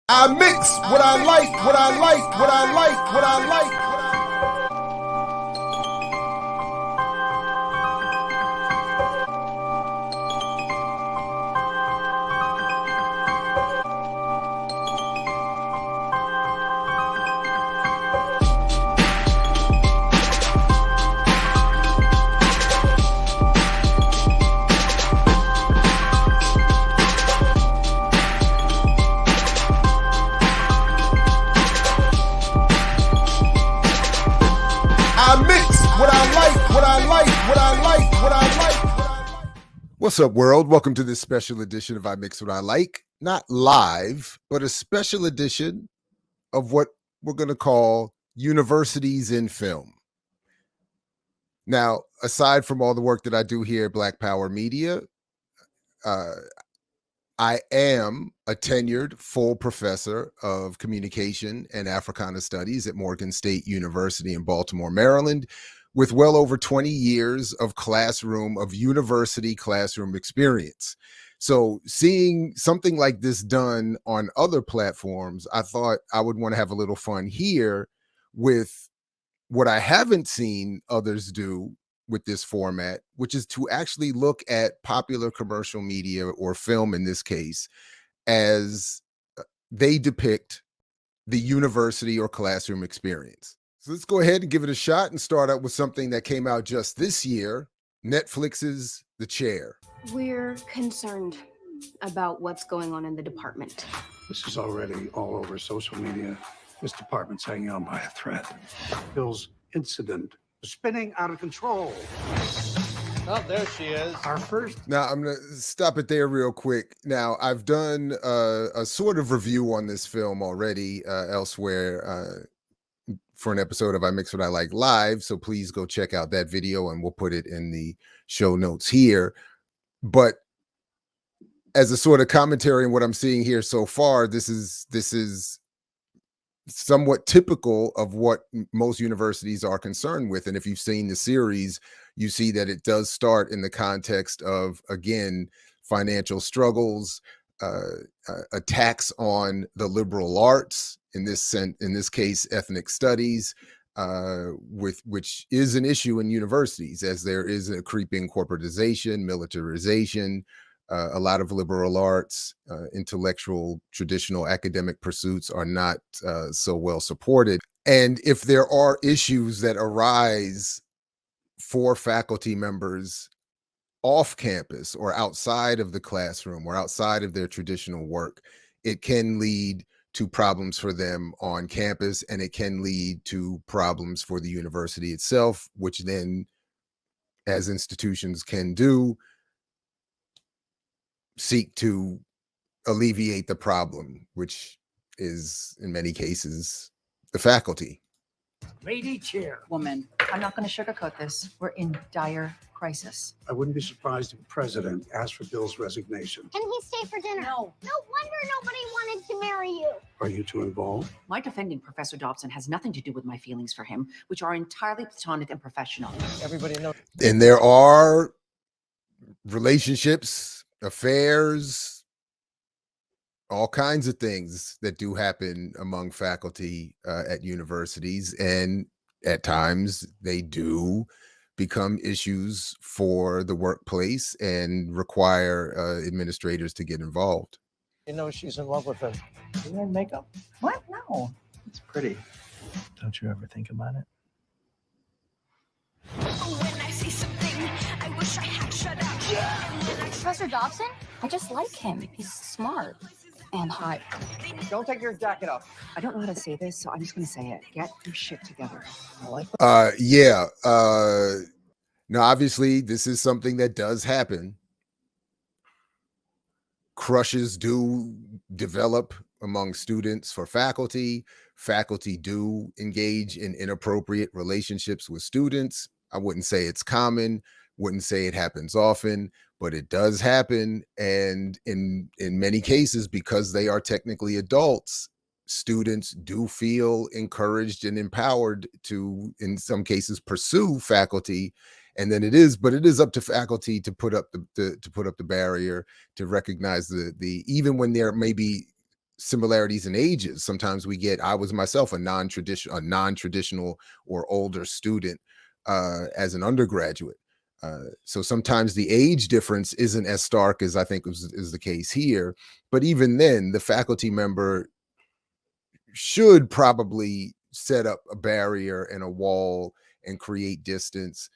I mix what I like, what I like, what I like, what I like. What's up, world? Welcome to this special edition of I Mix What I Like. Not live, but a special edition of what we're going to call Universities in Film. Now, aside from all the work that I do here at Black Power Media, I am a tenured full professor of communication and Africana studies at Morgan State University in Baltimore, Maryland, with well over 20 years of university classroom experience. So seeing something like this done on other platforms, I thought I would want to have a little fun here with what I haven't seen others do with this format, which is to actually look at popular commercial media, or film in this case, as they depict the university or classroom experience. So let's go ahead and give it a shot and start out with something that came out just this year, Netflix's The Chair. We're concerned about what's going on in the department. This is already all over social media. This department's hanging on by a thread. Bill's incident is spinning out of control. Oh, there she is. Our first. Now, I'm going to stop it there real quick. Now, I've done a sort of review on this film already elsewhere for an episode of I Mix What I Like Live, so please go check out that video and we'll put it in the show notes here. But as a sort of commentary on what I'm seeing here so far, this is somewhat typical of what most universities are concerned with. And if you've seen the series, you see that it does start in the context of, again, financial struggles, attacks on the liberal arts, in this case, ethnic studies, which is an issue in universities, as there is a creeping corporatization, militarization, a lot of liberal arts, intellectual, traditional academic pursuits are not so well supported. And if there are issues that arise for faculty members off campus or outside of the classroom or outside of their traditional work, it can lead to problems for them on campus, and it can lead to problems for the university itself, which then, as institutions can do, seek to alleviate the problem, which is in many cases the faculty. Lady Chair. Woman, I'm not going to sugarcoat this. We're in dire crisis. I wouldn't be surprised if the president asked for Bill's resignation. Can he stay for dinner? No. No wonder nobody wanted to marry you. Are you two involved? My defending Professor Dobson has nothing to do with my feelings for him, which are entirely platonic and professional. Everybody knows. And there are relationships, affairs, all kinds of things that do happen among faculty at universities. And at times they do become issues for the workplace and require administrators to get involved. You know she's in love with him. You wearing makeup? What? No. It's pretty. Don't you ever think about it? When I see something, I wish I had shut up. Yeah. Professor Dobson? I just like him. He's smart and hot. Don't take your jacket off. I don't know how to say this, so I'm just going to say it. Get your shit together. I like Now, obviously, this is something that does happen. Crushes do develop among students for faculty. Faculty do engage in inappropriate relationships with students. I wouldn't say it's common, wouldn't say it happens often, but it does happen. And in many cases, because they are technically adults, students do feel encouraged and empowered to, in some cases, pursue faculty. And then it is up to faculty to put up the barrier, to recognize the even when there may be similarities in ages. Sometimes we get, I was myself a non-traditional or older student as an undergraduate. So sometimes the age difference isn't as stark as I think is the case here. But even then, the faculty member should probably set up a barrier and a wall and create distance,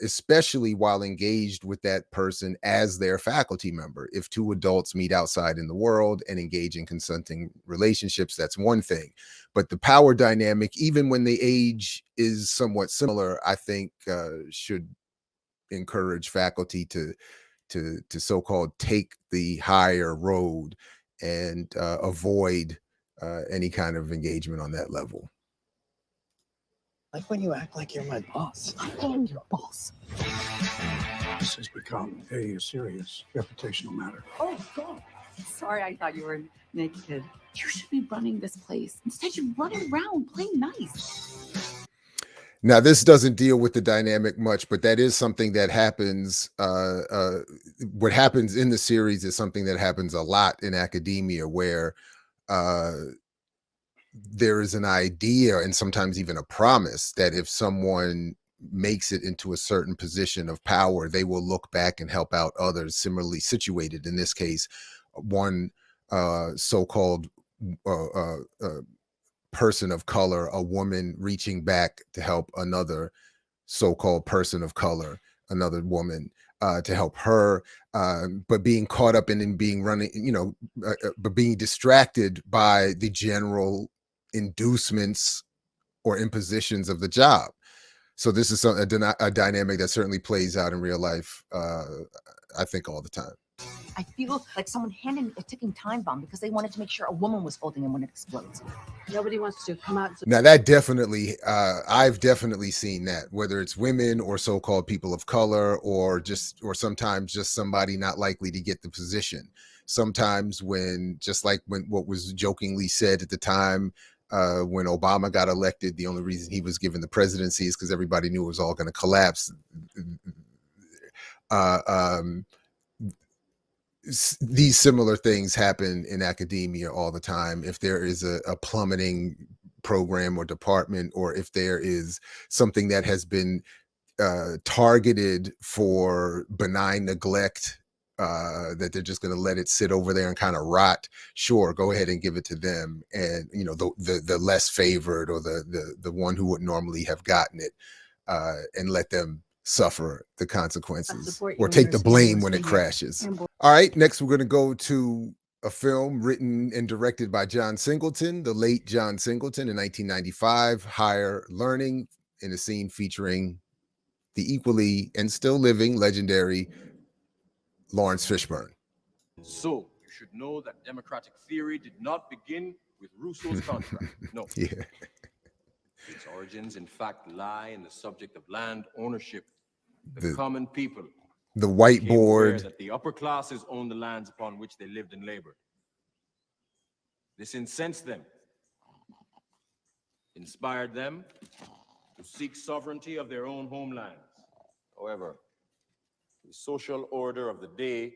especially while engaged with that person as their faculty member. If two adults meet outside in the world and engage in consenting relationships, that's one thing. But the power dynamic, even when the age is somewhat similar, I think should encourage faculty to so-called take the higher road and avoid any kind of engagement on that level. Like when you act like you're my boss. I am your boss. This has become a serious reputational matter. Oh, God. Sorry, I thought you were naked. You should be running this place. Instead, you're running around playing nice. Now, this doesn't deal with the dynamic much, but that is something that happens. What happens in the series is something that happens a lot in academia, where there is an idea and sometimes even a promise that if someone makes it into a certain position of power, they will look back and help out others similarly situated. In this case, one so-called person of color, a woman reaching back to help another so-called person of color, another woman, to help her, but being caught up in being running, but being distracted by the general inducements or impositions of the job. So this is a dynamic that certainly plays out in real life, I think, all the time. I feel like someone handed a ticking time bomb because they wanted to make sure a woman was holding him when it explodes. Nobody wants to come out. Now that definitely, I've definitely seen that, whether it's women or so-called people of color, or sometimes just somebody not likely to get the position. Sometimes just like what was jokingly said at the time, when Obama got elected, the only reason he was given the presidency is because everybody knew it was all going to collapse. These similar things happen in academia all the time. If there is a plummeting program or department, or if there is something that has been targeted for benign neglect, that they're just going to let it sit over there and kind of rot, sure, go ahead and give it to them. And the less favored, or the one who would normally have gotten it, and let them suffer the consequences or take the blame when it crashes. All right, next we're going to go to a film written and directed by John Singleton, the late John Singleton, in 1995, Higher Learning, in a scene featuring the equally and still living legendary Lawrence Fishburne. So you should know that democratic theory did not begin with Rousseau's contract. No. Yeah. Its origins, in fact, lie in the subject of land ownership. The common people, the whiteboard, that the upper classes owned the lands upon which they lived and labored. This incensed them, inspired them to seek sovereignty of their own homelands. However, the social order of the day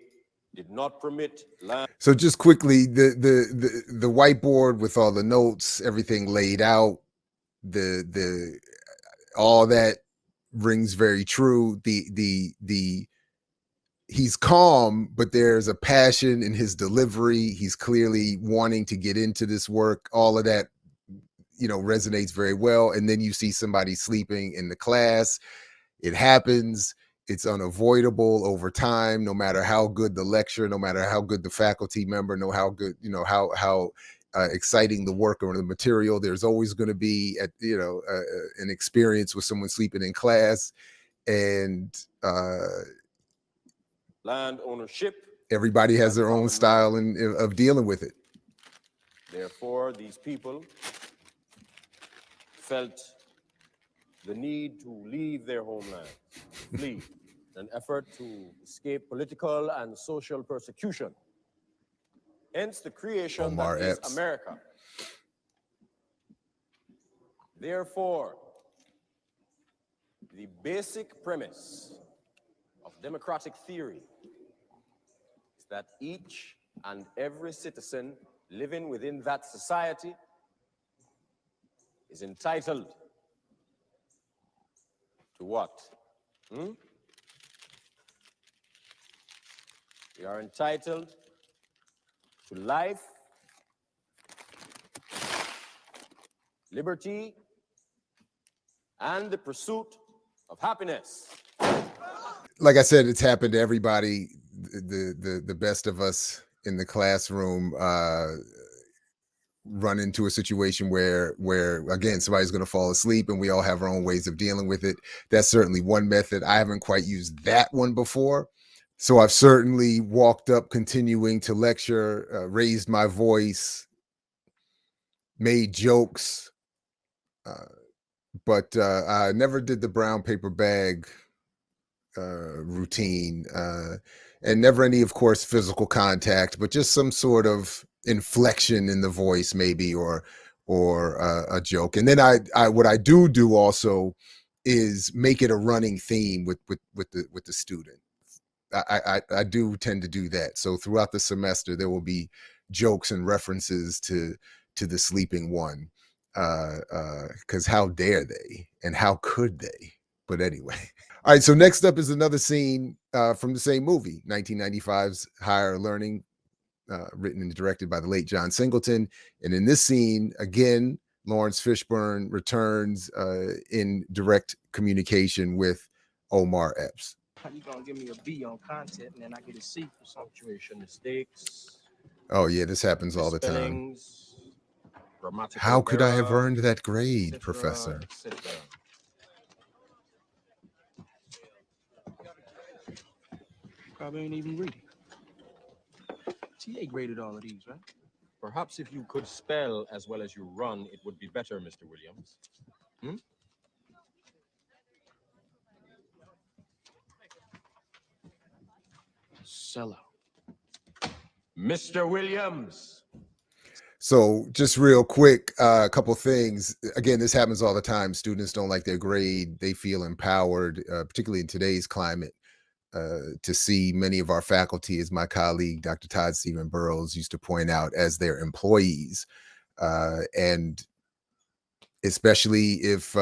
did not permit land. So just quickly, the whiteboard with all the notes, everything laid out, all that rings very true. He's calm, but there's a passion in his delivery. He's clearly wanting to get into this work. All of that, resonates very well. And then you see somebody sleeping in the class. It happens. It's unavoidable over time, no matter how good the lecture, no matter how good the faculty member, how good, how exciting the work or the material. There's always going to be, an experience with someone sleeping in class, and land ownership. Everybody has their own style of dealing with it. Therefore, these people felt the need to leave their homeland, flee, in an effort to escape political and social persecution. Hence the creation that is America. Therefore, the basic premise of democratic theory is that each and every citizen living within that society is entitled to what? We are entitled to life, liberty, and the pursuit of happiness. Like I said, it's happened to everybody. The best of us in the classroom run into a situation where again somebody's going to fall asleep, and we all have our own ways of dealing with it. That's certainly one method. I haven't quite used that one before, so I've certainly walked up continuing to lecture, raised my voice, made jokes, but I never did the brown paper bag routine, and never any, of course, physical contact, but just some sort of inflection in the voice, maybe, or a joke. And then I what I do also is make it a running theme with the student. I do tend to do that. So throughout the semester, there will be jokes and references to the sleeping one, because how dare they, and how could they? But anyway. All right, so next up is another scene from the same movie, 1995's Higher Learning, written and directed by the late John Singleton. And in this scene, again, Lawrence Fishburne returns in direct communication with Omar Epps. How you gonna give me a B on content and then I get a C for punctuation mistakes? Oh yeah, this happens all the time. How could I have earned that grade, Professor? Probably ain't even reading. TA graded all of these, right? Perhaps if you could spell as well as you run, it would be better, Mr. Williams. Sellout. Mr. Williams. So just real quick, a couple things. Again, this happens all the time. Students don't like their grade. They feel empowered, particularly in today's climate, to see many of our faculty, as my colleague, Dr. Todd Stephen Burrows, used to point out, as their employees. And especially if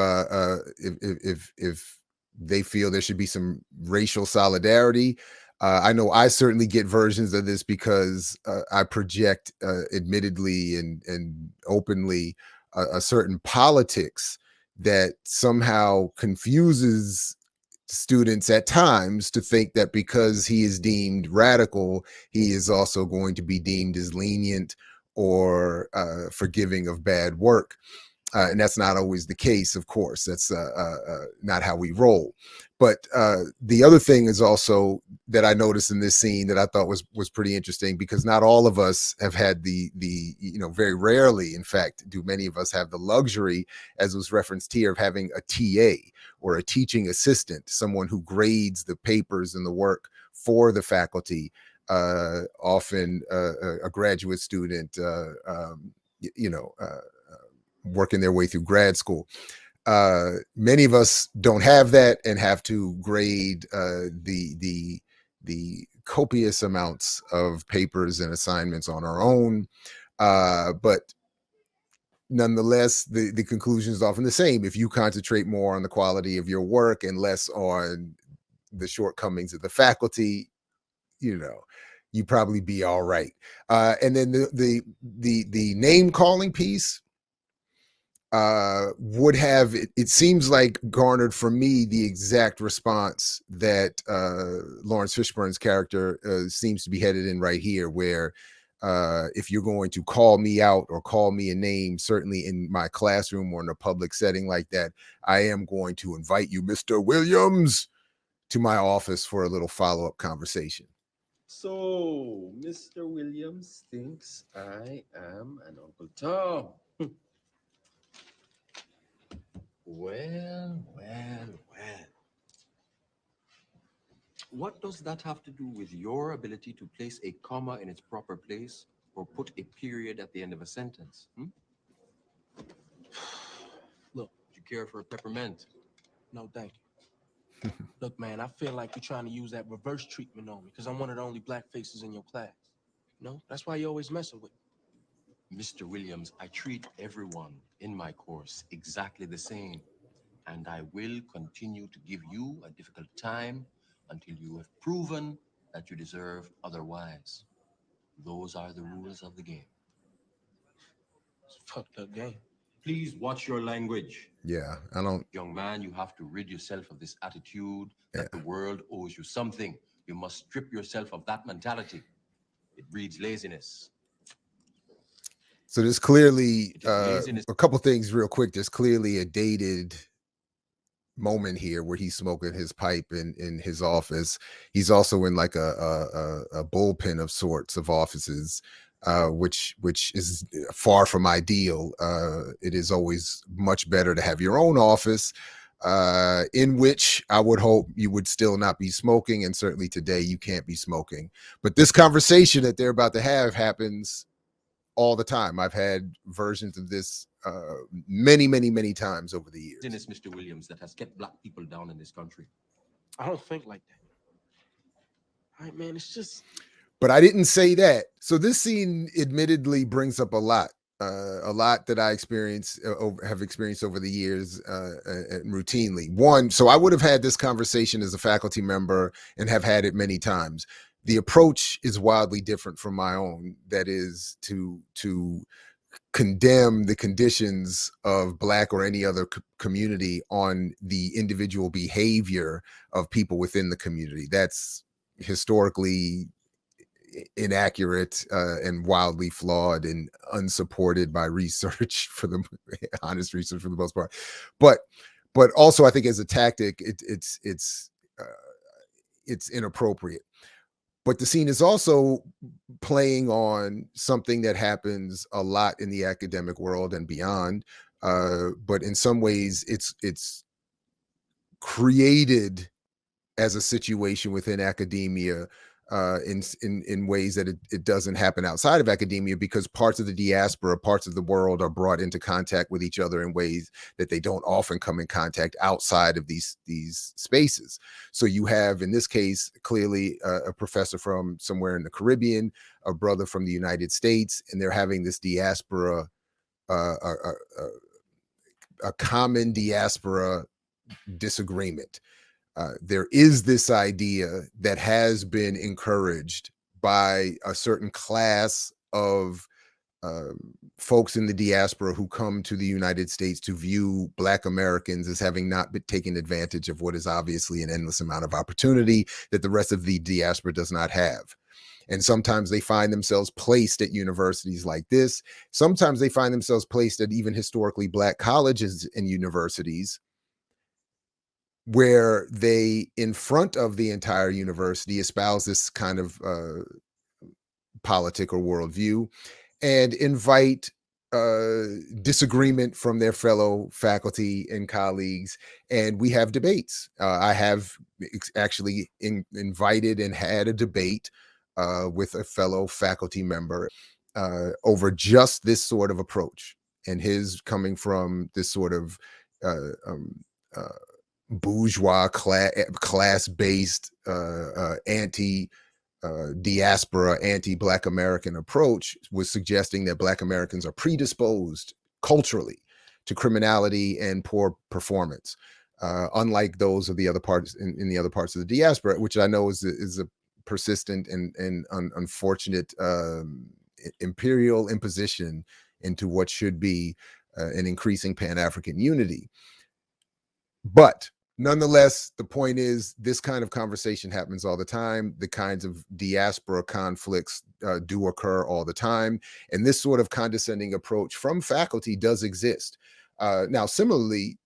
they feel there should be some racial solidarity. I know I certainly get versions of this because I project, admittedly and openly, a certain politics that somehow confuses students at times to think that because he is deemed radical, he is also going to be deemed as lenient or forgiving of bad work. And that's not always the case, of course. That's not how we roll. But the other thing is also that I noticed in this scene that I thought was pretty interesting, because not all of us have had the very rarely, in fact, do many of us have the luxury, as was referenced here, of having a TA or a teaching assistant, someone who grades the papers and the work for the faculty, often a graduate student, working their way through grad school. Many of us don't have that and have to grade the copious amounts of papers and assignments on our own. But nonetheless, the conclusion is often the same. If you concentrate more on the quality of your work and less on the shortcomings of the faculty, you probably be all right. And then the name calling piece would have, it seems like, garnered from me the exact response that Lawrence Fishburne's character seems to be headed in right here, where if you're going to call me out or call me a name, certainly in my classroom or in a public setting like that, I am going to invite you, Mr. Williams, to my office for a little follow-up conversation. So, Mr. Williams thinks I am an Uncle Tom. Well. What does that have to do with your ability to place a comma in its proper place or put a period at the end of a sentence? Look, Would you care for a peppermint? no thank you. Look, man, I feel like you're trying to use that reverse treatment on me because I'm one of the only black faces in your class. That's why you're always messing with me. Mr. Williams, I treat everyone in my course exactly the same, and I will continue to give you a difficult time until you have proven that you deserve otherwise. Those are the rules of the game. It's a fucked up game. Please watch your language. Yeah, I don't. Young man, you have to rid yourself of this attitude that Yeah. the world owes you something. You must strip yourself of that mentality. It breeds laziness. So there's clearly Laziness. a couple things real quick. There's clearly a dated moment here where he's smoking his pipe in his office. He's also in like a bullpen of sorts of offices, which is far from ideal. It is always much better to have your own office, in which I would hope you would still not be smoking, and certainly today you can't be smoking. But this conversation that they're about to have happens all the time. I've had versions of this many times over the years. Laziness, Mr. Williams, that has kept black people down in this country. I don't think like that. All right, man, it's just. But I didn't say that. So this scene admittedly brings up a lot that I have experienced over the years routinely. One, so I would have had this conversation as a faculty member and have had it many times. The approach is wildly different from my own. That is to condemn the conditions of Black or any other community on the individual behavior of people within the community. That's historically inaccurate and wildly flawed and unsupported by research, for the honest research for the most part. But also I think as a tactic, it's inappropriate. But the scene is also playing on something that happens a lot in the academic world and beyond. But in some ways, it's created as a situation within academia in ways that it doesn't happen outside of academia, because parts of the diaspora, parts of the world are brought into contact with each other in ways that they don't often come in contact outside of these spaces. So you have, in this case, clearly a professor from somewhere in the Caribbean, a brother from the United States, and they're having this diaspora, a common diaspora disagreement. There is this idea that has been encouraged by a certain class of folks in the diaspora who come to the United States to view Black Americans as having not been taken advantage of what is obviously an endless amount of opportunity that the rest of the diaspora does not have. And sometimes they find themselves placed at universities like this. Sometimes they find themselves placed at even historically Black colleges and universities, where they, in front of the entire university, espouse this kind of politic or worldview and invite disagreement from their fellow faculty and colleagues. And we have debates. I have actually invited and had a debate with a fellow faculty member over just this sort of approach, and his coming from this sort of bourgeois class-based anti-diaspora, anti-Black American approach was suggesting that Black Americans are predisposed culturally to criminality and poor performance, unlike those of the other parts in the other parts of the diaspora, which I know is a persistent and unfortunate imperial imposition into what should be an increasing Pan-African unity. But nonetheless, the point is, this kind of conversation happens all the time. The kinds of diaspora conflicts do occur all the time. And this sort of condescending approach from faculty does exist. Now, similarly,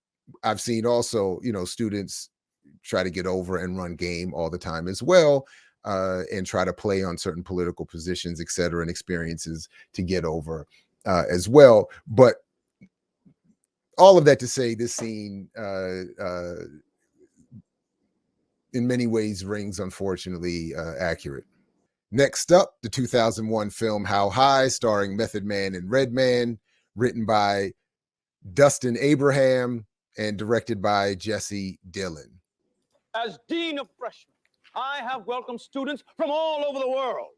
I've seen also, students try to get over and run game all the time as well, and try to play on certain political positions, et cetera, and experiences to get over as well. But all of that to say, this scene in many ways rings unfortunately accurate. Next up, the 2001 film How High, starring Method Man and Redman, written by Dustin Abraham and directed by Jesse Dillon. As Dean of Freshmen, I have welcomed students from all over the world,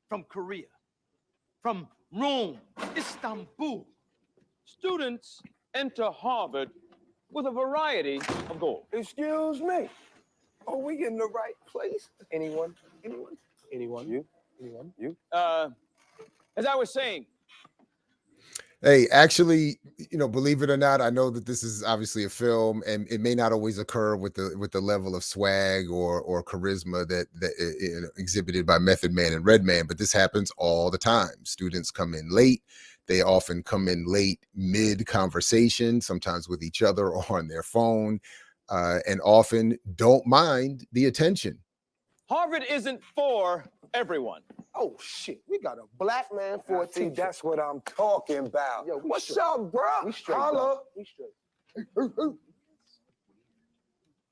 from Korea, from Rome, Istanbul. Students enter Harvard with a variety of goals. Excuse me. Are we in the right place? Anyone? Anyone? Anyone? You? Anyone? You? As I was saying, Hey, actually, believe it or not, I know that this is obviously a film, and it may not always occur with the level of swag or charisma that exhibited by Method Man and Redman, but this happens all the time. Students come in late. They often come in late mid conversation, sometimes with each other or on their phone, and often don't mind the attention. Harvard isn't for everyone. Oh shit, we got a black man for a See, teacher. that's what I'm talking about. Yo, What's straight. up, bro? We straight. Holla. dog. We straight.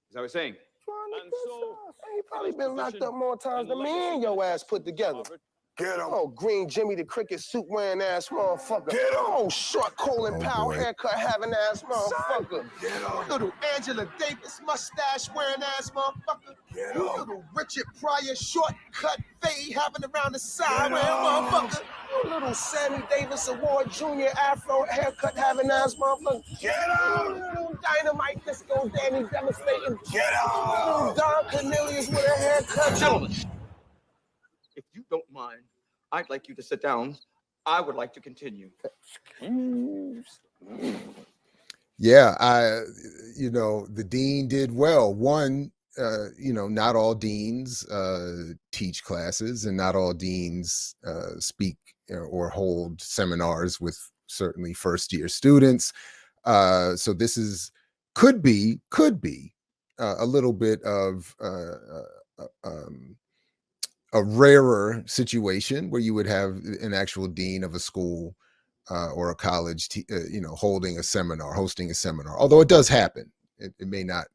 As I was saying, And so, he probably been locked up more times and than me and your ass put together. Harvard, Get him. Oh, Green Jimmy the cricket suit wearing ass motherfucker. Get him. Oh, short Colin Oh, Powell boy. haircut having ass motherfucker. Get him. Little Angela Davis mustache wearing ass motherfucker. Get You him. little Richard Pryor shortcut fade having around the side Get wearing him. motherfucker. You little Sammy Davis Award Junior Afro haircut having ass motherfucker. Get You him. little Dynamite Disco Danny devastating. Get Little him. Don Cornelius with a haircut. Gentlemen, if you don't mind, I'd like you to sit down. I would like to continue. Yeah, the dean did well. One, not all deans teach classes, and not all deans speak or hold seminars with certainly first year students. So this could be a little bit of a rarer situation where you would have an actual dean of a school or a college, hosting a seminar. Although it does happen, it may not,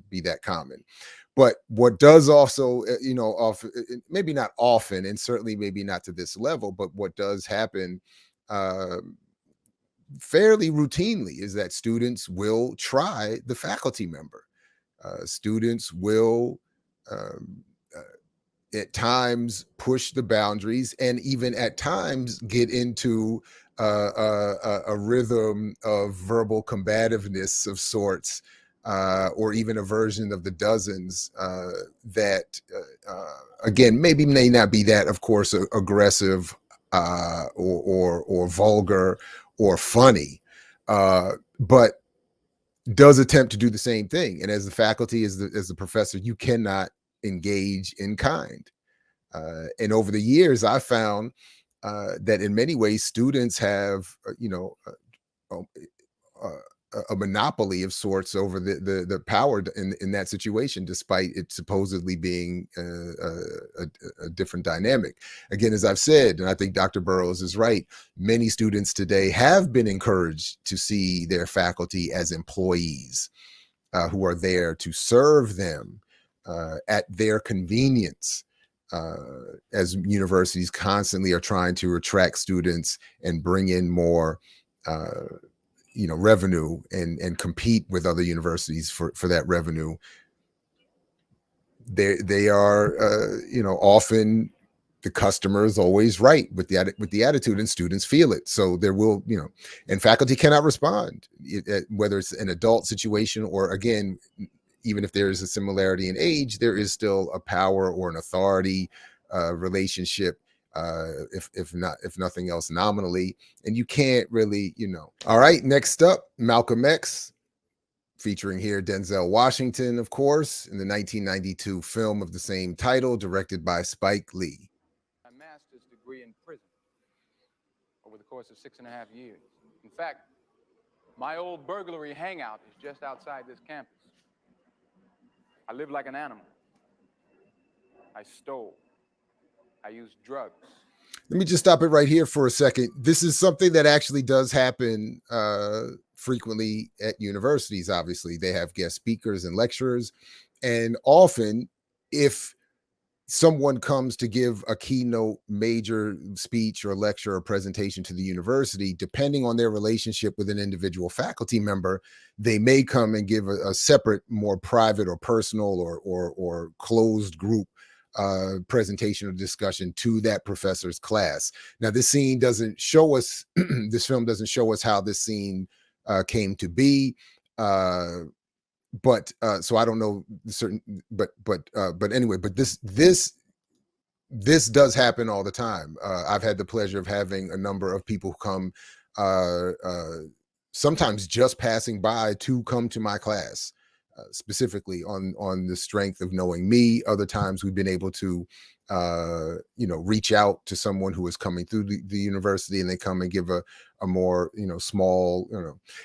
be that common. But what does also, maybe not often, and certainly maybe not to this level, but what does happen fairly routinely is that students will try the faculty member. Students will at times push the boundaries, and even at times get into a rhythm of verbal combativeness of sorts, or even a version of the dozens that, again, maybe may not be that, of course, aggressive or vulgar or funny, but does attempt to do the same thing. And as the faculty, as the professor, you cannot engage in kind. And over the years, I found that in many ways, students have, a monopoly of sorts over the power in that situation, despite it supposedly being a different dynamic. Again, as I've said, and I think Dr. Burroughs is right, many students today have been encouraged to see their faculty as employees who are there to serve them at their convenience, as universities constantly are trying to attract students and bring in more revenue and compete with other universities for that revenue. They are often the customer is always right with the attitude, and students feel it. So there will, and faculty cannot respond, whether it's an adult situation or, again, even if there is a similarity in age, there is still a power or an authority relationship, if nothing else nominally, and you can't really, All right, next up, Malcolm X, featuring here Denzel Washington, of course, in the 1992 film of the same title, directed by Spike Lee. My master's degree in prison over the course of 6.5 years. In fact, my old burglary hangout is just outside this campus. I live like an animal. I stole. I used drugs. Let me just stop it right here for a second. This is something that actually does happen frequently at universities. Obviously, they have guest speakers and lecturers. And often, if someone comes to give a keynote major speech or lecture or presentation to the university, depending on their relationship with an individual faculty member, they may come and give a separate, more private or personal or closed group presentation or discussion to that professor's class. Now, this scene doesn't show us, this film doesn't show us how this scene came to be. But so I don't know certain, but anyway, but this does happen all the time. I've had the pleasure of having a number of people come, sometimes just passing by to come to my class, specifically on the strength of knowing me. Other times we've been able to, reach out to someone who is coming through the university, and they come and give a more, small,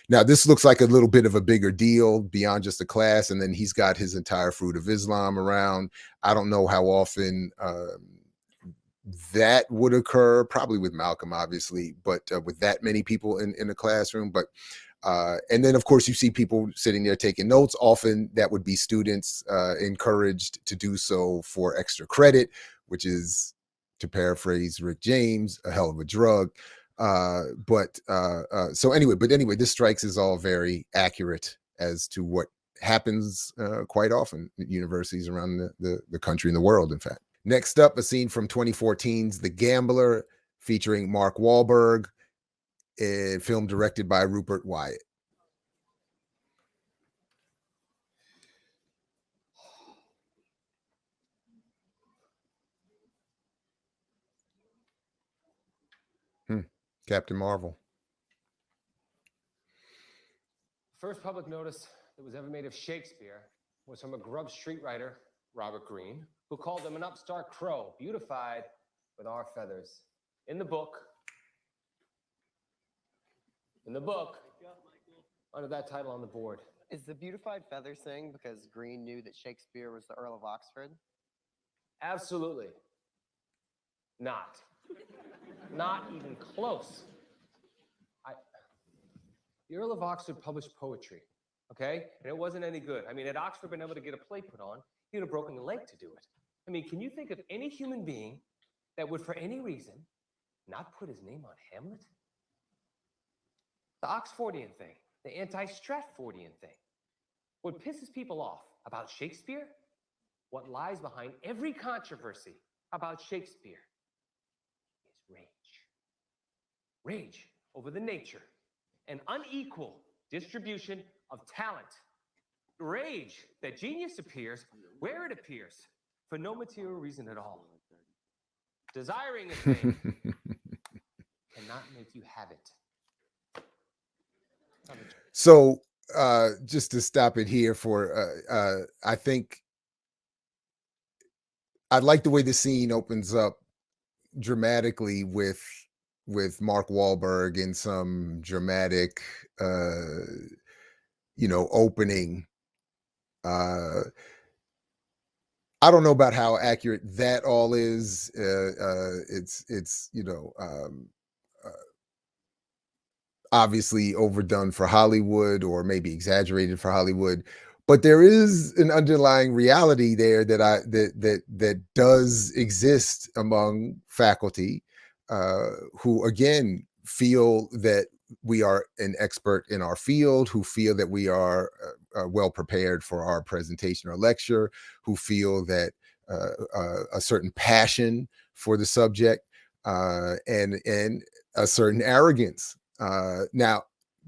Now this looks like a little bit of a bigger deal beyond just a class. And then he's got his entire Fruit of Islam around. I don't know how often that would occur, probably with Malcolm, obviously, but with that many people in a classroom. But and then, of course, you see people sitting there taking notes. Often that would be students encouraged to do so for extra credit, which is, to paraphrase Rick James, a hell of a drug. So anyway, this strikes is all very accurate as to what happens quite often at universities around the country and the world, in fact. Next up, a scene from 2014's The Gambler, featuring Mark Wahlberg, a film directed by Rupert Wyatt. Captain Marvel. First public notice that was ever made of Shakespeare was from a grub street writer, Robert Greene, who called him an upstart crow, beautified with our feathers. In the book, under that title on the board. Is the beautified feathers thing because Greene knew that Shakespeare was the Earl of Oxford? Absolutely not. Not even close. The Earl of Oxford published poetry, okay? And it wasn't any good. I mean, had Oxford been able to get a play put on, he would have broken a leg to do it. I mean, can you think of any human being that would, for any reason, not put his name on Hamlet? The Oxfordian thing, the anti-Stratfordian thing. What pisses people off about Shakespeare, what lies behind every controversy about Shakespeare, is rage. Rage over the nature and unequal distribution of talent. Rage that genius appears where it appears for no material reason at all. Desiring a thing cannot make you have it. So just to stop it here for, I think I like the way the scene opens up dramatically with Mark Wahlberg in some dramatic, opening. I don't know about how accurate that all is. It's obviously overdone for Hollywood, or maybe exaggerated for Hollywood, but there is an underlying reality there that does exist among faculty who, again, feel that we are an expert in our field, who feel that we are well prepared for our presentation or lecture, who feel that a certain passion for the subject and a certain arrogance. Now,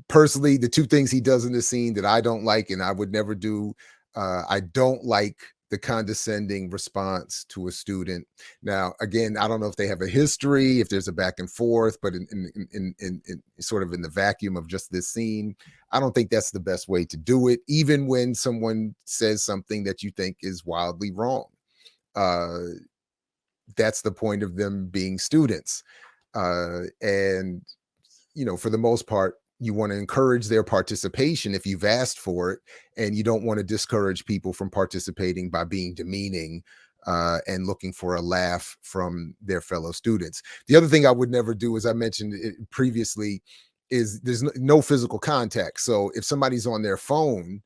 personally, the two things he does in this scene that I don't like, and I would never do, I don't like the condescending response to a student. Now, again, I don't know if they have a history, if there's a back and forth, but in sort of in the vacuum of just this scene, I don't think that's the best way to do it, even when someone says something that you think is wildly wrong. That's the point of them being students. And, for the most part, you want to encourage their participation if you've asked for it, and you don't want to discourage people from participating by being demeaning and looking for a laugh from their fellow students. The other thing I would never do, as I mentioned previously, is there's no physical contact. So if somebody's on their phone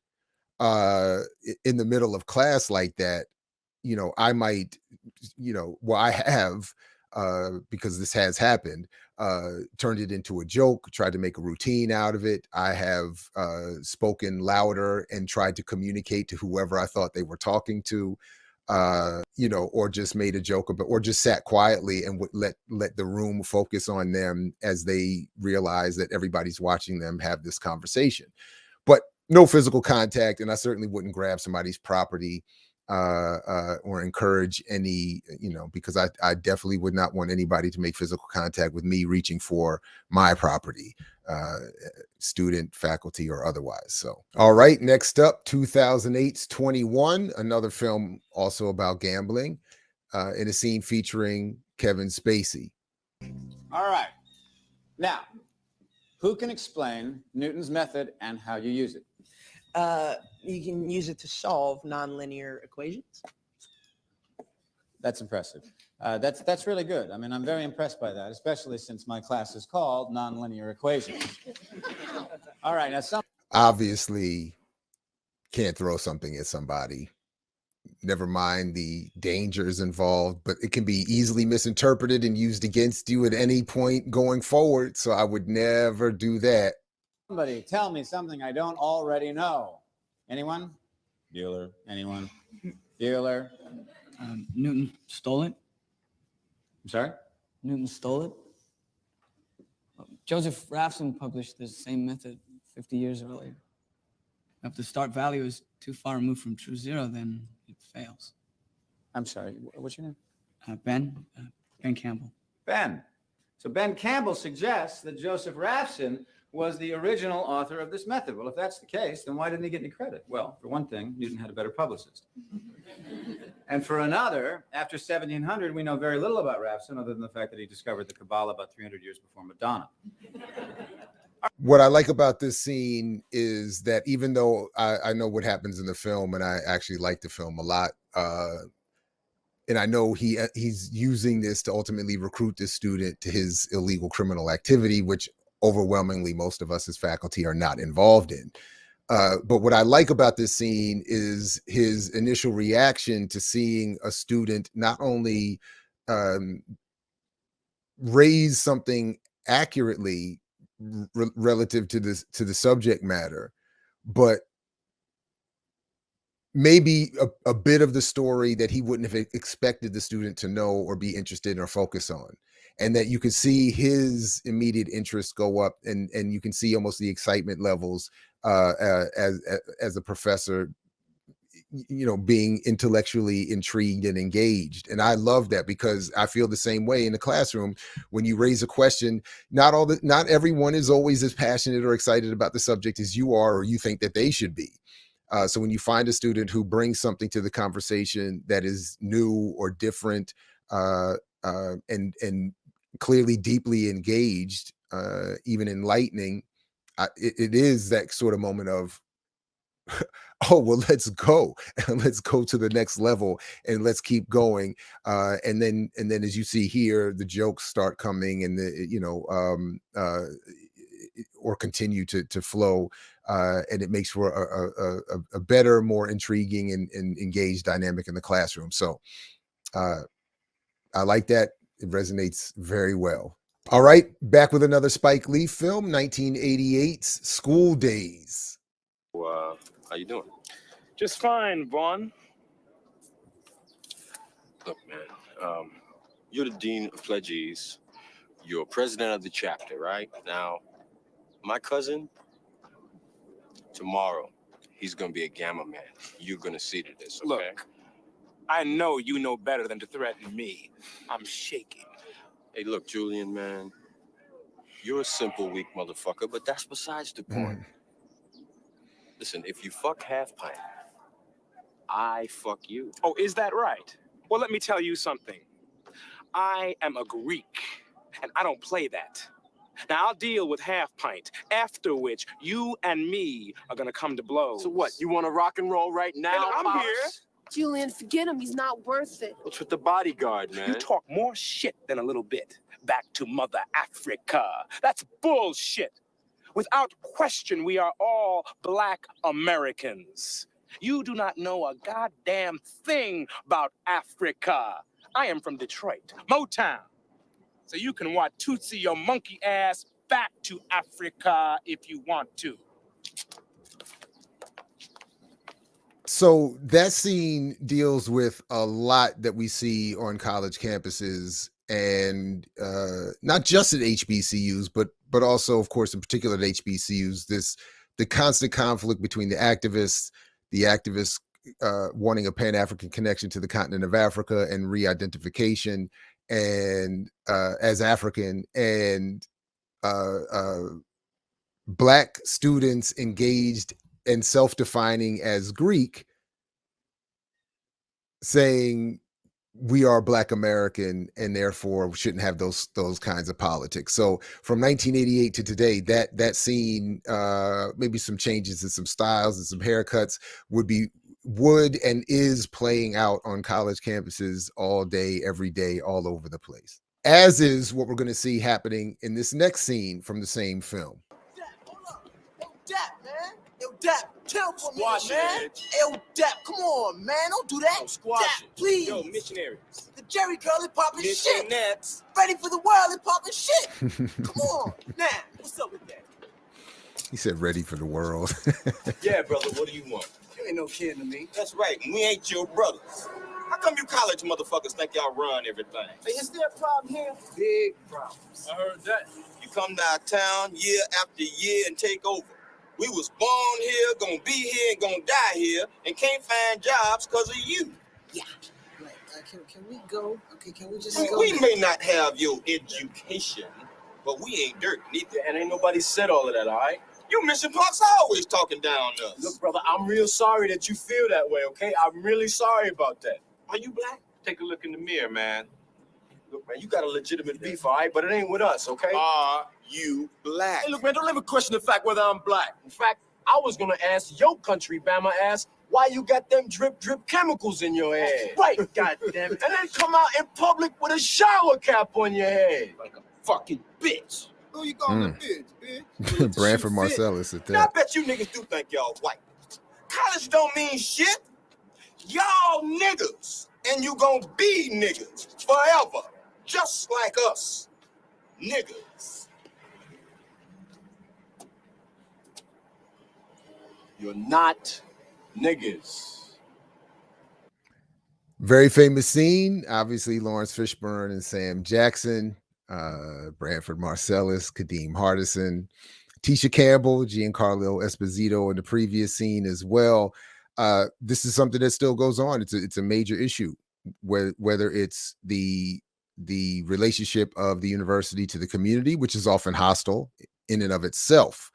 in the middle of class like that, I might, I have, because this has happened, turned it into a joke, tried to make a routine out of it. I have spoken louder and tried to communicate to whoever I thought they were talking to. you know, or just made a joke about, or just sat quietly and would let the room focus on them as they realize that everybody's watching them have this conversation. But no physical contact, and I certainly wouldn't grab somebody's property or encourage any, you know, because I definitely would not want anybody to make physical contact with me reaching for my property, student, faculty, or otherwise. So, all right, next up, 2008's 21, another film also about gambling, in a scene featuring Kevin Spacey. All right. Now, who can explain Newton's method and how you use it? You can use it to solve nonlinear equations. That's impressive. That's really good. I mean, I'm very impressed by that, especially since my class is called Nonlinear Equations. All right, now Obviously can't throw something at somebody. Never mind the dangers involved, but it can be easily misinterpreted and used against you at any point going forward. So I would never do that. somebody tell me something I don't already know. Anyone? Bueller. Anyone? Bueller. Newton stole it. I'm sorry? Newton stole it. Joseph Raphson published the same method 50 years earlier. If the start value is too far removed from true zero, then it fails. I'm sorry, what's your name? Ben Campbell. Ben. So Ben Campbell suggests that Joseph Raphson was the original author of this method. Well, if that's the case, then why didn't he get any credit? Well, for one thing, Newton had a better publicist. And for another, after 1700, we know very little about Raphson other than the fact that he discovered the Kabbalah about 300 years before Madonna. What I like about this scene is that even though I know what happens in the film, and I actually like the film a lot, and I know he's using this to ultimately recruit this student to his illegal criminal activity, which overwhelmingly most of us as faculty are not involved in. But what I like about this scene is his initial reaction to seeing a student not only raise something accurately relative to the subject matter, but maybe a bit of the story that he wouldn't have expected the student to know or be interested in or focus on. And that you can see his immediate interest go up, and you can see almost the excitement levels as a professor, you know, being intellectually intrigued and engaged. And I love that, because I feel the same way in the classroom. When you raise a question, not everyone is always as passionate or excited about the subject as you are or you think that they should be. So when you find a student who brings something to the conversation that is new or different, and clearly deeply engaged, even enlightening, it is that sort of moment of, oh, well, let's go and let's go to the next level and let's keep going. And then as you see here, the jokes start coming, and or continue to flow, and it makes for a better, more intriguing and engaged dynamic in the classroom. So I like that. It resonates very well. All right, back with another Spike Lee film, 1988's School Daze. How you doing? Just fine, Vaughn. Look, man, you're the dean of pledgees. You're president of the chapter, right? Now, my cousin, tomorrow, he's gonna be a Gamma man. You're gonna see to this, okay? Look, I know you know better than to threaten me. I'm shaking. Hey, look, Julian, man, you're a simple, weak motherfucker, but that's besides the point. Listen, if you fuck Half Pint, I fuck you. Oh, is that right? Well, let me tell you something. I am a Greek, and I don't play that. Now, I'll deal with Half Pint, after which you and me are gonna come to blows. So what, you wanna rock and roll right now, And I'm Pops? here. Julian, forget him. He's not worth it. What's with the bodyguard, man? You talk more shit than a little bit. Back to Mother Africa. That's bullshit. Without question, we are all Black Americans. You do not know a goddamn thing about Africa. I am from Detroit, Motown. So you can watch Tootsie your monkey ass back to Africa if you want to. So that scene deals with a lot that we see on college campuses, and not just at HBCUs, but also, of course, in particular at HBCUs. The constant conflict between the activists wanting a Pan-African connection to the continent of Africa and re-identification, and as African, and Black students engaged and self-defining as Greek, saying we are Black American and therefore we shouldn't have those kinds of politics. So from 1988 to today, that scene, maybe some changes in some styles and some haircuts, would and is playing out on college campuses all day, every day, all over the place. As is what we're going to see happening in this next scene from the same film. Dap, man. Yo, Dap, chill for me, Squash man. it. Yo, Dap, come on, man. Don't do that. Yo, squash Dap, it. please. Yo, missionaries. The Jerry girl is popping shit. Missionettes. Ready for the world is popping shit. Come on. Now, what's up with that? He said ready for the world. Yeah, brother, what do you want? You ain't no kid to me. That's right, and we ain't your brothers. How come you college motherfuckers think y'all run everything? Hey, is there a problem here? Big problems. I heard that. You come downtown year after year and take over. We was born here, gonna be here, and gonna die here, and can't find jobs because of you. Yeah. Right. Can we go? Okay, can we just We, go? we may not have your education, but we ain't dirt neither. And ain't nobody said all of that, all right? You mission punks always talking down to us. Look, brother, I'm real sorry that you feel that way, okay? I'm really sorry about that. Are you Black? Take a look in the mirror, man. Look, man, you got a legitimate beef, all right? But it ain't with us, okay? Are you Black? Hey, look, man, don't ever question the fact whether I'm Black. In fact, I was gonna ask your country, Bama ass, why you got them drip chemicals in your head. Right, goddamn it. And then come out in public with a shower cap on your head. Like a fucking bitch. Who you calling a bitch? Branford Marcellus at Now, I that. bet you niggas do think y'all white. College don't mean shit. Y'all niggas. And you gonna be niggas forever. Just like us. Niggas. You're not niggas. Very famous scene. Obviously, Lawrence Fishburne and Sam Jackson, Branford Marcellus, Kadeem Hardison, Tisha Campbell, Giancarlo Esposito in the previous scene as well. This is something that still goes on. It's a major issue, whether it's the relationship of the university to the community, which is often hostile in and of itself.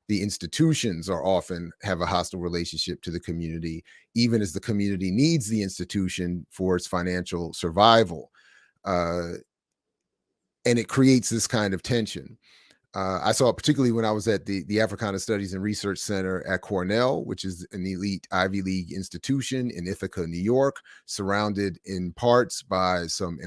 The institutions are often have a hostile relationship to the community, even as the community needs the institution for its financial survival. And it creates this kind of tension. I saw it particularly when I was at the Africana Studies and Research Center at Cornell, which is an elite Ivy League institution in Ithaca, New York, surrounded in parts by some,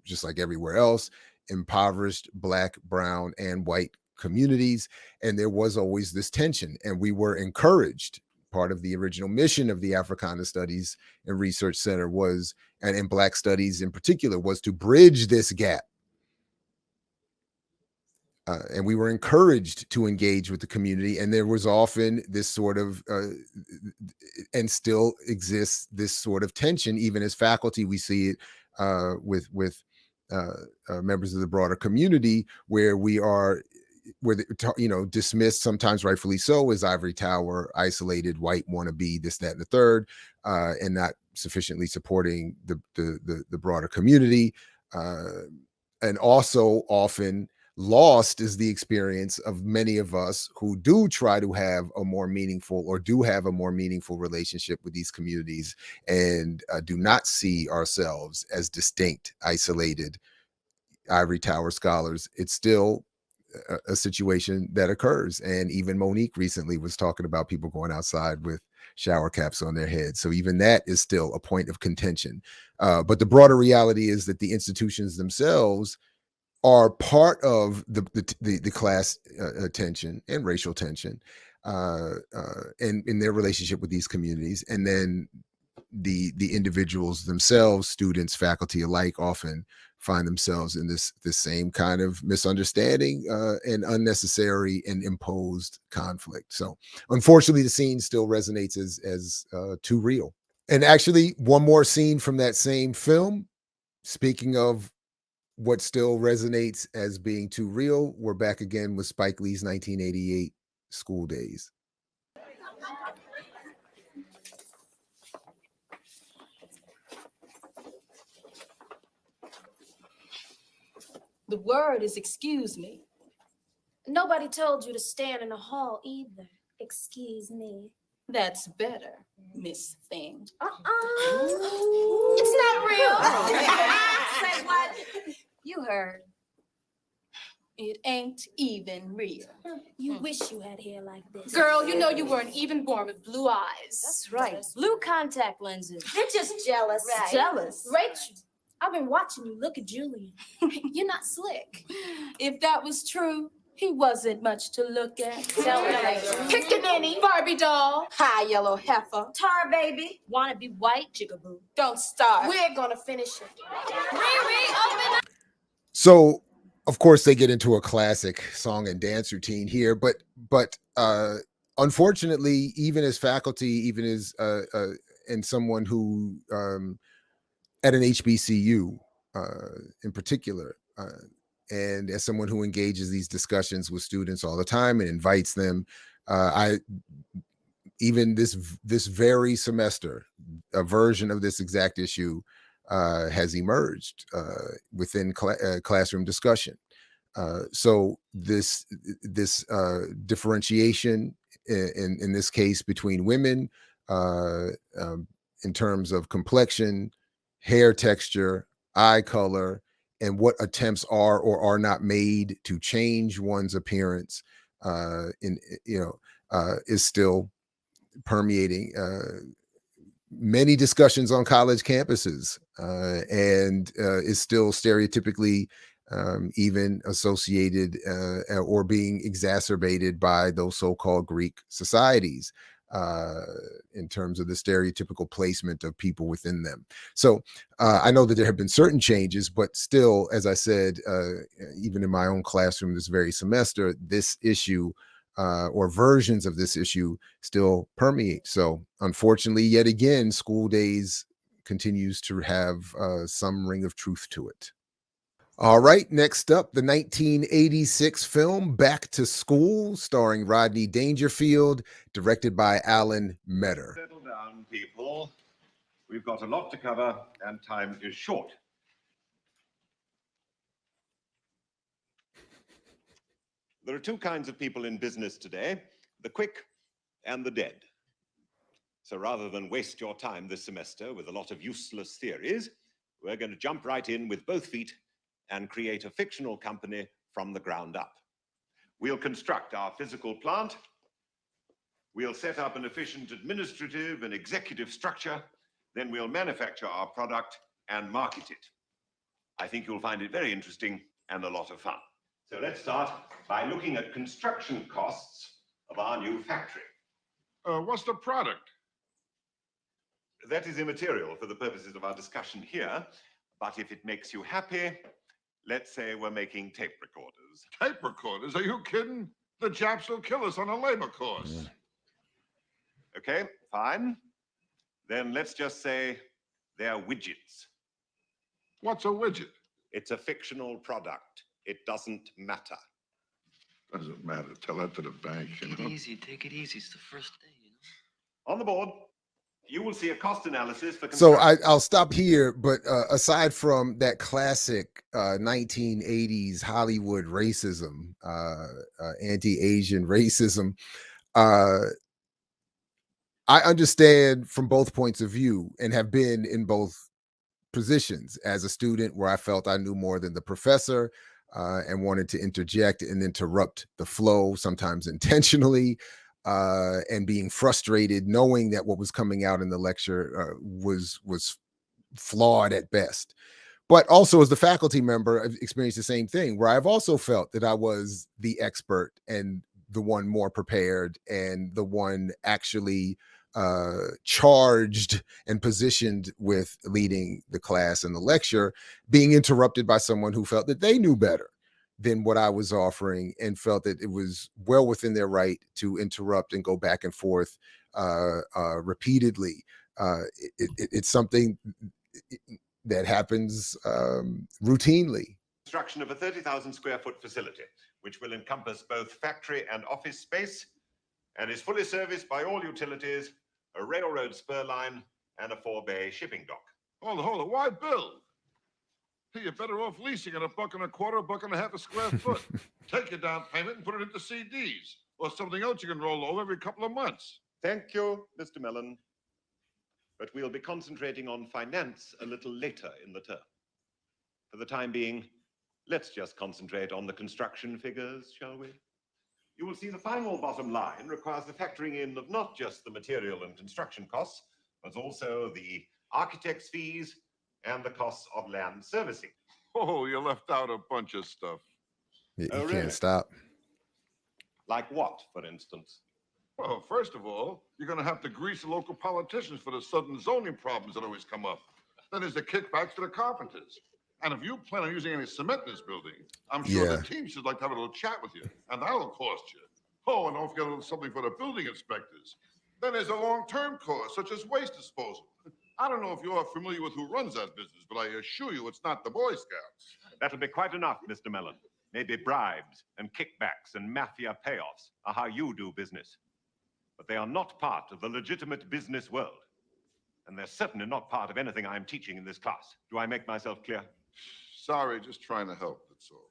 just like everywhere else, impoverished Black, brown, and white communities. And there was always this tension, and we were encouraged. Part of the original mission of the Africana Studies and Research Center was, and in Black studies in particular, was to bridge this gap. And we were encouraged to engage with the community, and there was often this sort of, and still exists this sort of tension, even as faculty. We see it with members of the broader community, where we are, dismissed, sometimes rightfully so, as ivory tower, isolated, white wannabe, this, that, and the third, and not sufficiently supporting the broader community, and also often lost is the experience of many of us who do try to have a more meaningful, or do have a more meaningful relationship with these communities, and do not see ourselves as distinct, isolated ivory tower scholars. It's still a situation that occurs. And even Monique recently was talking about people going outside with shower caps on their heads. So even that is still a point of contention. But the broader reality is that the institutions themselves are part of the class tension and racial tension, and in their relationship with these communities. And then the individuals themselves, students, faculty alike, often find themselves in this same kind of misunderstanding and unnecessary and imposed conflict. So unfortunately, the scene still resonates as too real. And actually, one more scene from that same film. Speaking of what still resonates as being too real, we're back again with Spike Lee's 1988 School Daze. The word is excuse me. Nobody told you to stand in the hall either. Excuse me. That's better, Miss Thing. It's not real. Say what? You heard. It ain't even real. You wish you had hair like this. Girl, you know you weren't even born with blue eyes. That's right. Blue contact lenses. They're just jealous. Right. Jealous. Rachel, I've been watching you look at Julian. You're not slick. If that was true, he wasn't much to look at. Tell me, Rachel. Pickaninny, Barbie doll, high yellow heifer, Tar baby. Wanna be white, jigaboo. don't start. We're gonna finish it. Riri, open up. So of course they get into a classic song and dance routine here, but unfortunately, even as faculty, even as and someone who at an HBCU in particular, and as someone who engages these discussions with students all the time and invites them, I even this very semester, a version of this exact issue has emerged within classroom discussion. So this differentiation in this case between women in terms of complexion, hair texture, eye color, and what attempts are or are not made to change one's appearance is still permeating many discussions on college campuses and is still stereotypically even associated or being exacerbated by those so-called Greek societies in terms of the stereotypical placement of people within them. So I know that there have been certain changes, but still, as I said, even in my own classroom this very semester, this issue or versions of this issue still permeate. So unfortunately, yet again, School Daze continues to have some ring of truth to it. All right, next up, the 1986 film Back to School, starring Rodney Dangerfield, directed by Alan Metter. Settle down, people. We've got a lot to cover, and time is short. There are two kinds of people in business today, the quick and the dead. So rather than waste your time this semester with a lot of useless theories, we're going to jump right in with both feet and create a fictional company from the ground up. We'll construct our physical plant. We'll set up an efficient administrative and executive structure. Then we'll manufacture our product and market it. I think you'll find it very interesting and a lot of fun. So let's start by looking at construction costs of our new factory. What's the product? That is immaterial for the purposes of our discussion here. But if it makes you happy, let's say we're making tape recorders. Tape recorders? Are you kidding? The Japs will kill us on a labor course. Okay, fine. Then let's just say they're widgets. What's a widget? It's a fictional product. It doesn't matter. Doesn't matter. Tell that to the bank, you know. Take it easy. It's the first day, you know. On the board, you will see a cost analysis for So construction. I'll stop here, but aside from that classic 1980s Hollywood racism, anti-Asian racism, I understand from both points of view and have been in both positions as a student where I felt I knew more than the professor and wanted to interject and interrupt the flow, sometimes intentionally, and being frustrated knowing that what was coming out in the lecture was flawed at best. But also as the faculty member, I've experienced the same thing where I've also felt that I was the expert and the one more prepared and the one actually charged and positioned with leading the class and the lecture, being interrupted by someone who felt that they knew better than what I was offering and felt that it was well within their right to interrupt and go back and forth repeatedly. It's something that happens routinely. Construction of a 30,000 square foot facility, which will encompass both factory and office space, and is fully serviced by all utilities, a railroad spur line, and a 4-bay shipping dock. Hold it. Why build? Hey, you're better off leasing at $1.25, $1.50 a square foot. Take your down payment and put it into CDs or something else you can roll over every couple of months. Thank you, Mr. Mellon. But we'll be concentrating on finance a little later in the term. For the time being, let's just concentrate on the construction figures, shall we? You will see the final bottom line requires the factoring in of not just the material and construction costs, but also the architect's fees and the costs of land servicing. Oh, you left out a bunch of stuff. You Oh, can't really? stop. Like what, for instance? Well, first of all, you're going to have to grease the local politicians for the sudden zoning problems that always come up. Then there's the kickbacks to the carpenters. And if you plan on using any cement in this building, I'm sure the team should like to have a little chat with you, and that'll cost you. Oh, and don't forget a little something for the building inspectors. Then there's a long-term cost, such as waste disposal. I don't know if you're familiar with who runs that business, but I assure you it's not the Boy Scouts. That'll be quite enough, Mr. Mellon. Maybe bribes and kickbacks and mafia payoffs are how you do business. But they are not part of the legitimate business world. And they're certainly not part of anything I'm teaching in this class. Do I make myself clear? Sorry, just trying to help, that's all.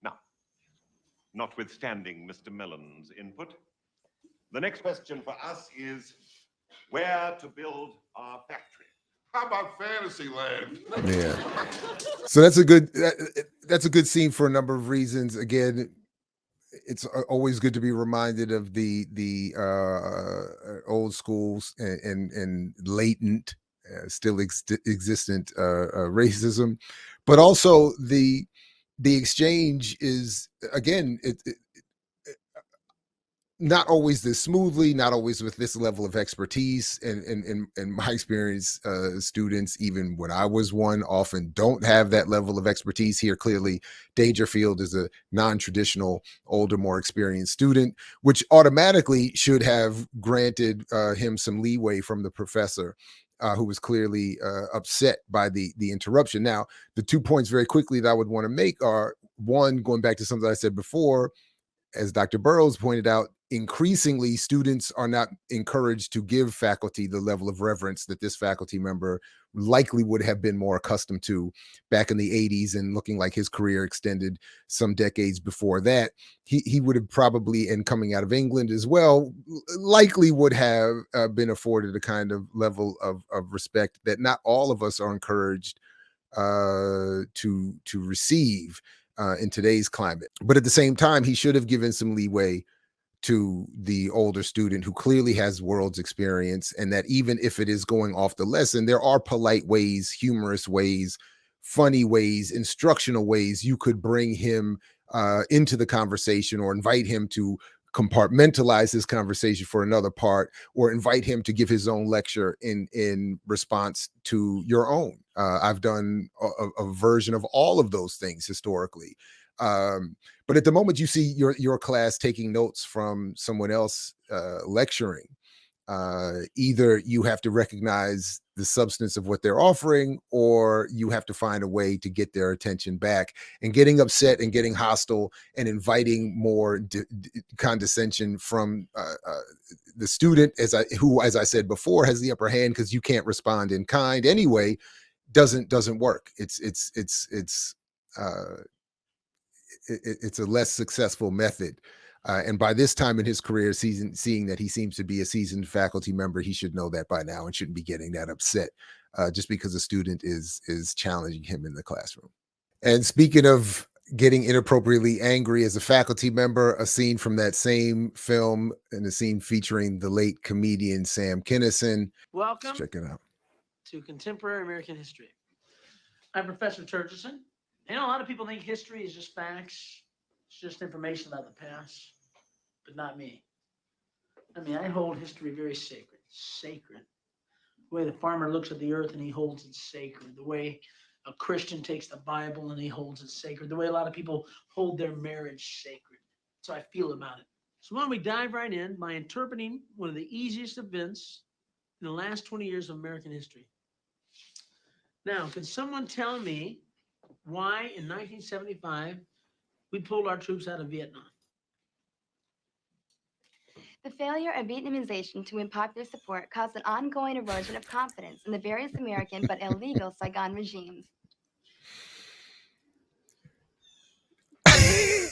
Now, notwithstanding Mr. Mellon's input, the next question for us is where to build our factory. How about Fantasyland? Yeah. So that's a good scene for a number of reasons. Again, it's always good to be reminded of the old schools and latent, still existent racism, but also the exchange is, again, not always this smoothly, not always with this level of expertise. And in my experience, students, even when I was one, often don't have that level of expertise. Here, clearly, Dangerfield is a non-traditional, older, more experienced student, which automatically should have granted him some leeway from the professor, who was clearly upset by the interruption. Now, the 2 points very quickly that I would want to make are, one, going back to something I said before, as Dr. Burroughs pointed out, increasingly students are not encouraged to give faculty the level of reverence that this faculty member likely would have been more accustomed to back in the 80s, and looking like his career extended some decades before that. He would have probably, and coming out of England as well, likely would have been afforded a kind of level of respect that not all of us are encouraged to receive in today's climate. But at the same time, he should have given some leeway to the older student who clearly has world's experience, and that even if it is going off the lesson, there are polite ways, humorous ways, funny ways, instructional ways you could bring him into the conversation, or invite him to compartmentalize his conversation for another part, or invite him to give his own lecture in response to your own. I've done a version of all of those things historically. But at the moment you see your class taking notes from someone else lecturing, either you have to recognize the substance of what they're offering, or you have to find a way to get their attention back. And getting upset and getting hostile and inviting more condescension from the student, who, as I said before, has the upper hand because you can't respond in kind anyway, doesn't work. It's a less successful method. And by this time in his career, seeing that he seems to be a seasoned faculty member, he should know that by now and shouldn't be getting that upset just because a student is challenging him in the classroom. And speaking of getting inappropriately angry as a faculty member, a scene from that same film, and a scene featuring the late comedian Sam Kinison. Welcome. Let's check it out. To contemporary American history. I'm Professor Turgison. You know, a lot of people think history is just facts. It's just information about the past, but not me. I mean, I hold history very sacred. Sacred. The way the farmer looks at the earth and he holds it sacred. The way a Christian takes the Bible and he holds it sacred. The way a lot of people hold their marriage sacred. So I feel about it. So why don't we dive right in by interpreting one of the easiest events in the last 20 years of American history. Now, can someone tell me why in 1975 we pulled our troops out of Vietnam? The failure of Vietnamization to win popular support caused an ongoing erosion of confidence in the various American but illegal Saigon regimes.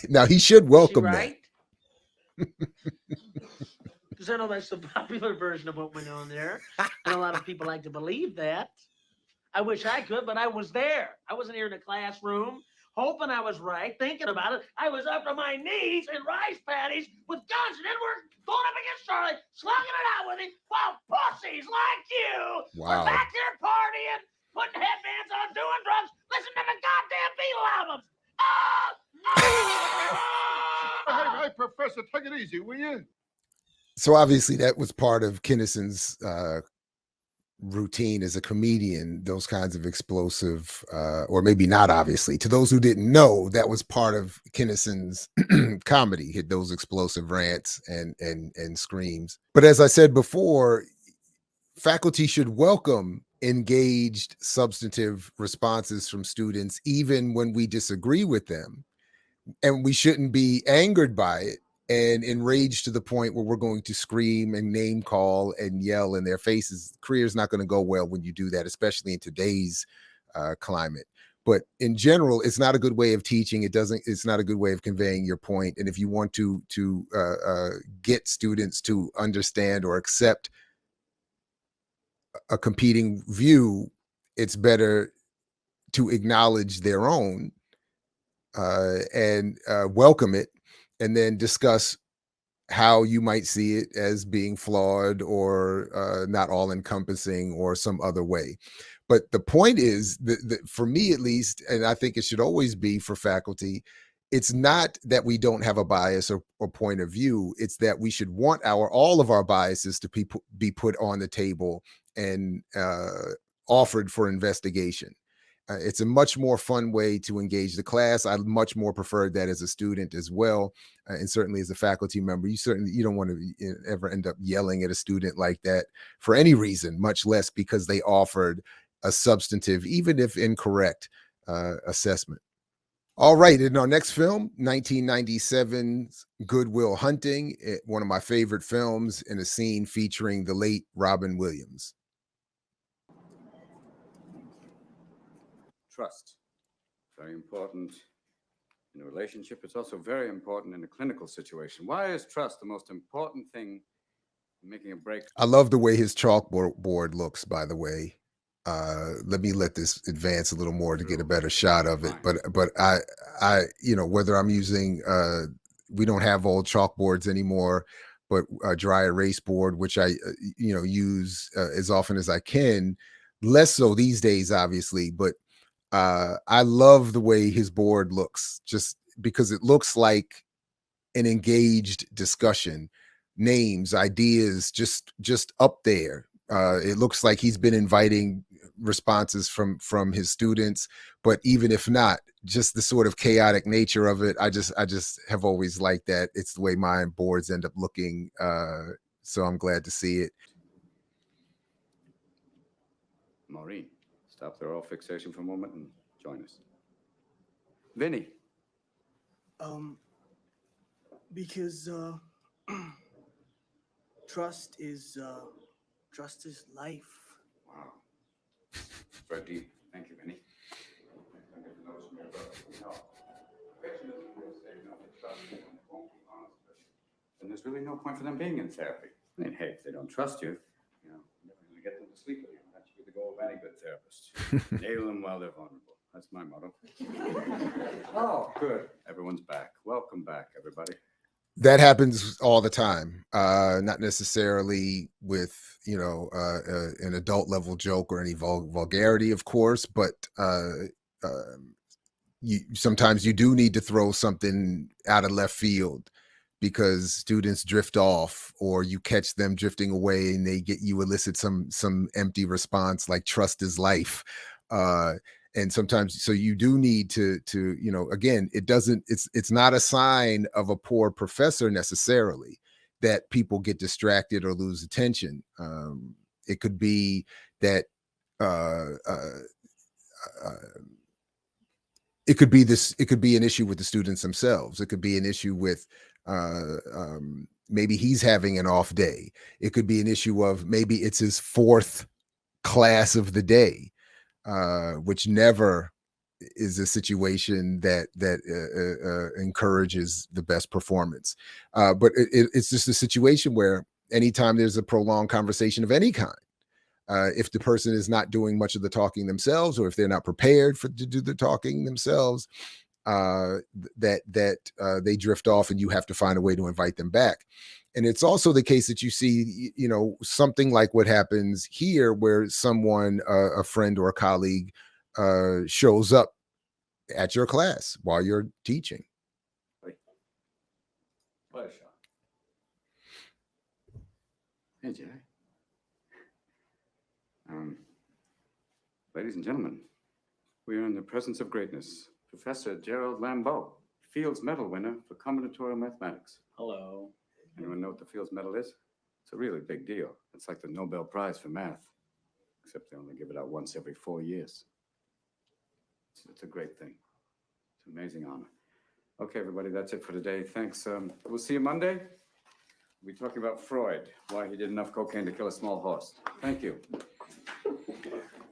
Now he should welcome that. Right? Because I know that's the popular version of what went on there. And a lot of people like to believe that. I wish I could, but I was there. I wasn't here in a classroom hoping I was right, thinking about it. I was up to my knees in rice paddies with guns, and then we're going up against Charlie, slugging it out with him, while pussies like you were Wow. back here partying, putting headbands on, doing drugs, listening to the goddamn Beatle albums. Hey, Professor, take it easy, will you? So obviously that was part of Kinnison's routine as a comedian, those kinds of explosive, or maybe not obviously. To those who didn't know, that was part of Kinnison's comedy, hit those explosive rants and screams. But as I said before, faculty should welcome engaged, substantive responses from students, even when we disagree with them. And we shouldn't be angered by it and enraged to the point where we're going to scream and name call and yell in their faces. Career's not going to go well when you do that, especially in today's climate. But in general, it's not a good way of teaching. It's not a good way of conveying your point. And if you want to get students to understand or accept a competing view, it's better to acknowledge their own and welcome it, and then discuss how you might see it as being flawed or not all encompassing or some other way. But the point is that for me, at least, and I think it should always be for faculty, it's not that we don't have a bias or point of view. It's that we should want all of our biases to be put on the table and offered for investigation. It's a much more fun way to engage the class. I much more preferred that as a student as well, and certainly as a faculty member. You don't want to ever end up yelling at a student like that for any reason, much less because they offered a substantive, even if incorrect, assessment. All right, in our next film, 1997's Good Will Hunting, one of my favorite films, in a scene featuring the late Robin Williams. Trust. Very important in a relationship. It's also very important in a clinical situation. Why is trust the most important thing in making a break? I love the way his chalkboard looks, by the way. Let me let this advance a little more to get a better shot of it. But I whether I'm using, we don't have old chalkboards anymore, but a dry erase board, which I, use as often as I can, less so these days, obviously, but I love the way his board looks, just because it looks like an engaged discussion, names, ideas, just up there. It looks like he's been inviting responses from his students, but even if not, just the sort of chaotic nature of it, I just have always liked that. It's the way my boards end up looking, so I'm glad to see it. Maureen, stop their oral fixation for a moment and join us. Vinny. Because trust is life. Wow. Very deep. Thank you, Vinny. And there's really no point for them being in therapy. I mean, hey, if they don't trust you, you're never going to get them to sleep with you. That should be the goal of any good therapist. Nail them while they're vulnerable. That's my motto. Oh, good. Everyone's back. Welcome back, everybody. That happens all the time. Not necessarily with, an adult level joke or any vulgarity, of course, but sometimes you do need to throw something out of left field because students drift off, or you catch them drifting away and you elicit some empty response like trust is life. And sometimes, so you do need to, again, it's not a sign of a poor professor necessarily that people get distracted or lose attention. It could be that it could be an issue with the students themselves. It could be an issue with maybe he's having an off day. It could be an issue of maybe it's his fourth class of the day, which never is a situation that encourages the best performance. But it's just a situation where anytime there's a prolonged conversation of any kind, if the person is not doing much of the talking themselves, or if they're not prepared to do the talking themselves, that they drift off, and you have to find a way to invite them back. And it's also the case that you see, something like what happens here, where someone, a friend or a colleague, shows up at your class while you're teaching. Hey, Jerry. Ladies and gentlemen, we are in the presence of greatness. Professor Gerald Lambeau, Fields Medal winner for combinatorial mathematics. Hello. Anyone know what the Fields Medal is? It's a really big deal. It's like the Nobel Prize for math, except they only give it out once every 4 years. It's a great thing. It's an amazing honor. Okay, everybody, that's it for today. Thanks. We'll see you Monday. We'll be talking about Freud, why he did enough cocaine to kill a small horse. Thank you.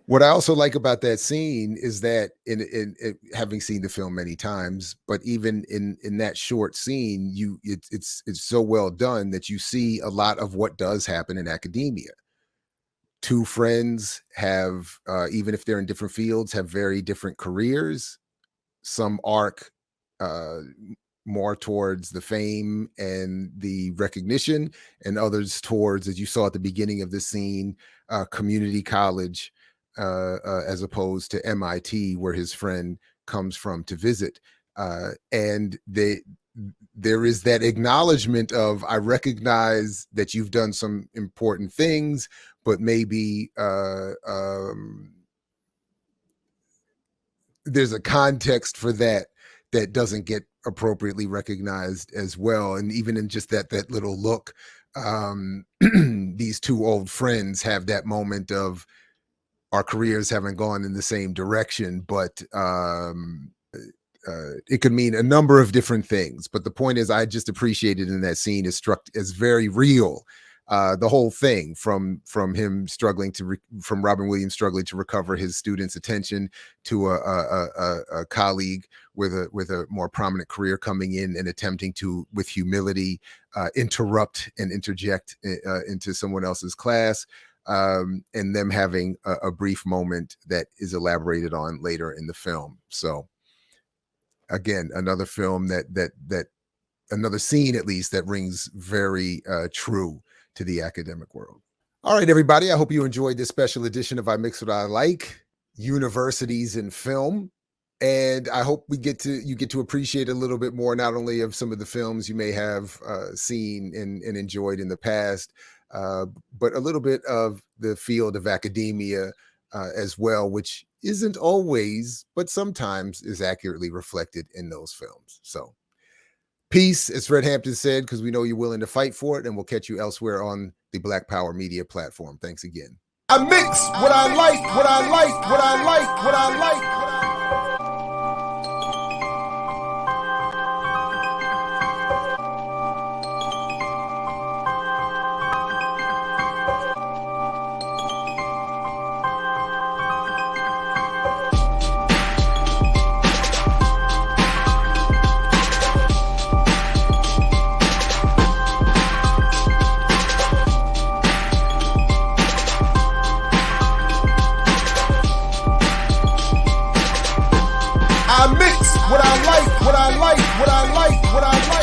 What I also like about that scene is that in having seen the film many times, but even in that short scene, it's so well done that you see a lot of what does happen in academia. Two friends have, even if they're in different fields, have very different careers. Some arc more towards the fame and the recognition, and others towards, as you saw at the beginning of the scene, community college, as opposed to MIT, where his friend comes from to visit. And there is that acknowledgement of, I recognize that you've done some important things, but maybe there's a context for that doesn't get appropriately recognized as well. And even in just that little look, these two old friends have that moment of, our careers haven't gone in the same direction, but it could mean a number of different things. But the point is, I just appreciated in that scene is struck as very real. The whole thing from him struggling from Robin Williams struggling to recover his students' attention, to a colleague with a more prominent career coming in and attempting to, with humility, interrupt and interject into someone else's class. And them having a brief moment that is elaborated on later in the film. So again, another film that another scene, at least, that rings very true to the academic world. All right, everybody, I hope you enjoyed this special edition of I Mix What I Like, Universities in Film. And I hope you get to appreciate a little bit more, not only of some of the films you may have seen and enjoyed in the past, but a little bit of the field of academia as well, which isn't always, but sometimes is accurately reflected in those films. So peace, as Fred Hampton said, because we know you're willing to fight for it, and we'll catch you elsewhere on the Black Power Media platform. Thanks again. I mix what I like, what I like, what I like, what I like. What I like, what I like, what I like, what I like.